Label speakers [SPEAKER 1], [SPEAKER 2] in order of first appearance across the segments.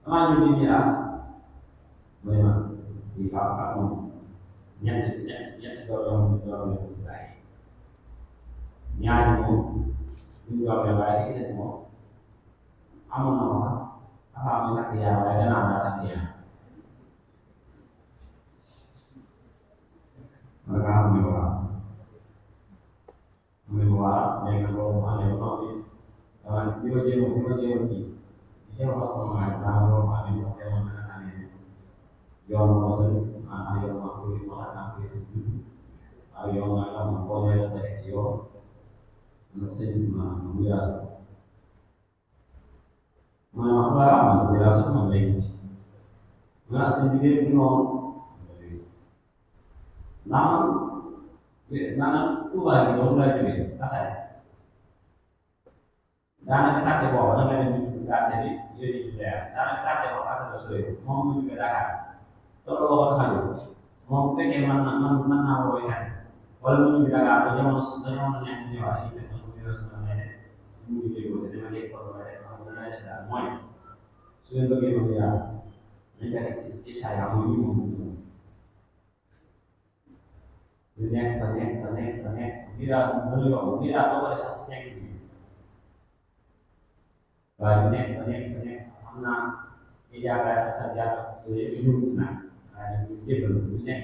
[SPEAKER 1] damaa ñëw di miraas mooy ma di faaw ak moom ñetti doom doom la ci bàyyi ñaari moom duñ doom la waaye ki des moom amoon na ko sax dafa am takk yaa waaye danaa daa takk yaa man nga xam ne waaw mu ne waaw léegi nag boobu xam ne ba noppi dama di ma jéem ci di jéem a sama maay daa loolu ma amee parce que man dana amee yoon moo tëdd maanaam yoon maa koy wax naa koy waaw yoon nga xam ne boo ñëwee da ci yoon nag sëñ bi ma mu yaasa ma ne ma waaw man mu yaasa man léegi ma ne sëñ bi léegi noonu maanaam Tuubaa gi doomu laa jógee Kasaay daanaka tàtte boobu da nga dem tàtte bi yooyu ñu leer daanaka tàtte boobu asal la sooy moom mu jógee Dakar loolu la ko tax moom bu fekkee mën naa woowee kat wala mu jógee Dakar ba jamono nekk mu ñëwaat ay jëf mu ñëw si ma ne mu ngi déggoo te dama dégg ko ba rek xam nga def daal mooy su leen bëggee ma yaas nañ ko rek ci Isaaya mooy ñu moom ñu nekk biiraat mu yomb biiraat boo ko def sax 5 minutes waaye ñu nekk xam naa ñu jaakaar sa jaar yooyu yëpp ñu gis naa waaye ñu jébbal ñu nekk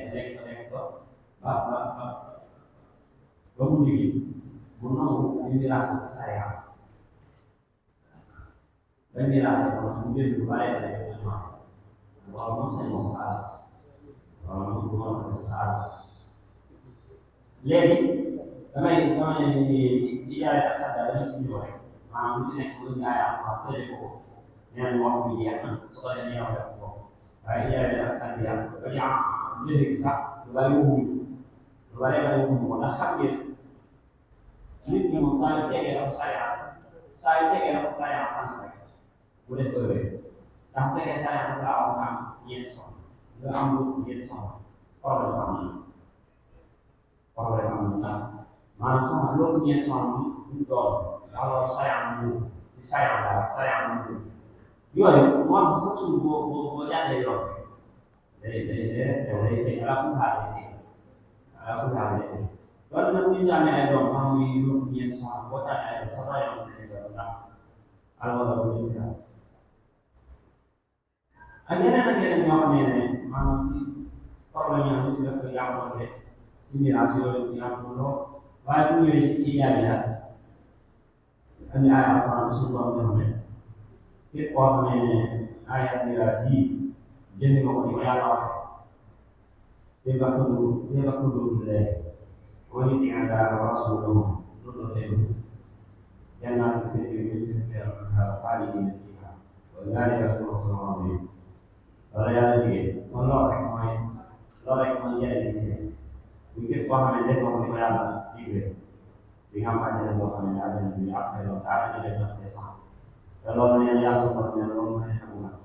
[SPEAKER 1] ba mu liggéey mu nangu ñu biiraat ko sa yaam ba biiraat ko mu jël lu bàyyi la ñu waaw moom seen moom saala waaw moom du ma ko saala léegi damay di jaay ak sax daal dañu si ñëw rek maanaam lu ci nekk lu ñu jaay am wax tëjee ko nee na wax bi jeex na su ko defee ñëw def ko waaye di jaay ak sax yàlla ba ñu am njëriñ sax lu bari wuñu ko ndax xam ngeen nit ñi moom saa yu tegee dafa saa sant rek bu def ko rek ndax bu fekkee saa yaa dafa am ñeenti soxla nga am lu ñeenti soxla problème am na maanaam soxna loolu ñeent soxna ñu doon alors sayaan mu ci sayaan mu yooyu moo tax sax suñu boo jàngee yoon day fay ala ku xaale loolu nag bu ñu jàngee ay doom sax muy loolu ñeent soxna boo jàngee ay doom sax daa yoon dañuy doon ndax alors bu ñu gis ak yeneen ñoo xam ne maanaam ci problème yi ci def yàqoon rek ci miraas yooyu yàqu lool waaye bu ñëwee ci ijaabiyaat andi ay alquran suñu borom def ne képp koo xam ne ayat miraas yi jënd nga ko ni ko yàlla waxee te ba tudd lee wani ti àndaa wa rasulahu loolu la tegu jannat tajri min tahtiha al-anhar xaalidina fiha wa dalika al-fawzul azim wala yàlla liggéey kon loolu rek mooy njëriñ li ñu gis boo xam ne dañ ko ni ko yàlla digle di nga am àjjana boo xam ne àjjana bi ak ay loolu daal di leen def sax te loolu nee yàlla su ko ne loolu mooy xamu nag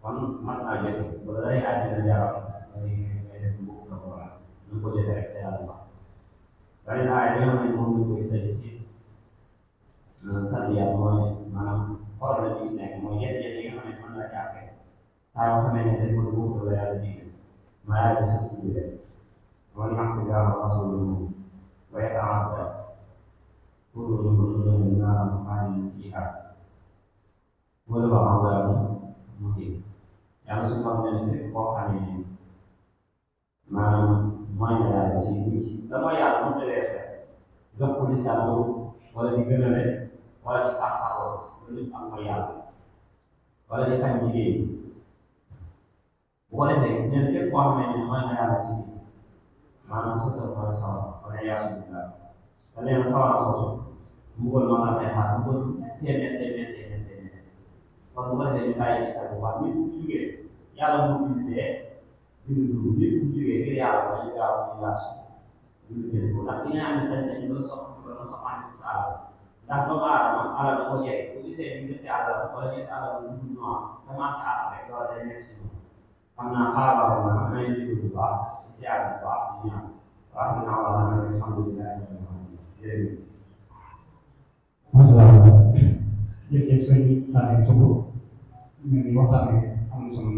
[SPEAKER 1] kon mat naa jëf ba day àjjana jaral ngay def mbokk na ko wala ñu ko jëfee rek te yàlla baax bari na ay yoo xam ne moom lañ koy tëj ci sànni yàlla mooy maanaam problème yi nekk mooy yenn yi nga xam ne mën naa jàppee saa yoo xamee ne dañ ko dugg la yàlla digle ma yàlla sa si biir ومن يعص الله ورسوله ويتعدى حدوده فإن النار خالدا فيها وله عذاب مهين yàlla su ko xamee ne koo xam ne maanaam mooy na yàlla ci biir da mooy yàlla mu tëlee xel jox ko lislaam boobu wala di gën a leen wala di xaaxaaroo lu am mooy yàlla wala di xañ jigéen bu ko defee ñun képp koo xam ne mooy na yàlla ci biir maanaam sa kër mooy sawar wala yaasu bi daal da leen sawar a soosu mu gën ma la fay xaar mu gën téeméer kon bu ko defee ñu bàyyi ci xel bu baax nit bu jugee yàlla mu bindee bindu dugub nit bu jugee ngir yàlla dañu gaaw ñu yaasu bindu jënd ko ndax ki nga xam ne sañ-sañ loolu soxante sa alal ndax doomu aadama alal da ko jege bu gisee ñu ngi ci alal wala ñu alal bu dul noonu damaa ci alal rek loolu day nekk si moom xam naa xaaral ma may déglu bu baax si yaay bu baax di ñaan waaw dinaa war a mën a alhamdulilah jërëjëf.
[SPEAKER 2] macha allah jërëjëf sëñ Xaadim Sougou mel ni waxtaan bi am na solo